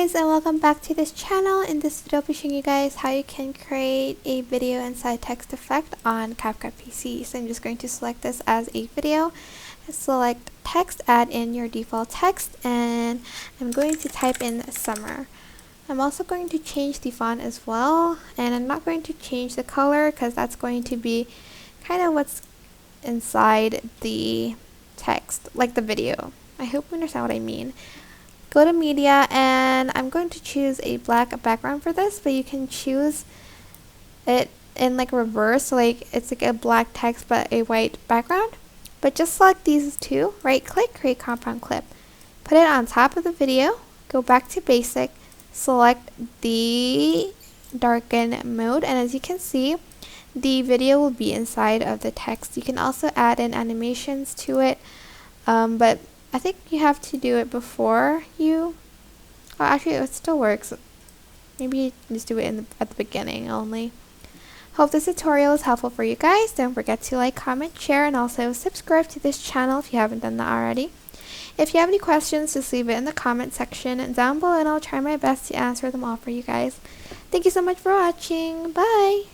guys, and welcome back to this channel. In this video I'll be showing you guys how you can create a video inside text effect on CapCut PC. So I'm just going to select this as a video, select text, add in your default text, and I'm going to type in summer. I'm also going to change the font as well, and I'm not going to change the color because that's going to be kind of what's inside the text, like the video. I hope you understand what I mean. Go to media, and I'm going to choose a black background for this, but you can choose it in like reverse, so like it's like a black text but a white background. But just select these two, right click, create compound clip, put it on top of the video, go back to basic, select the darken mode, and as you can see, the video will be inside of the text. You can also add in animations to it, but I think you have to do it before you, oh, actually it still works. Maybe you just do it at the beginning only. Hope this tutorial is helpful for you guys. Don't forget to like, comment, share, and also subscribe to this channel if you haven't done that already. If you have any questions, just leave it in the comment section down below, and I'll try my best to answer them all for you guys. Thank you so much for watching. Bye!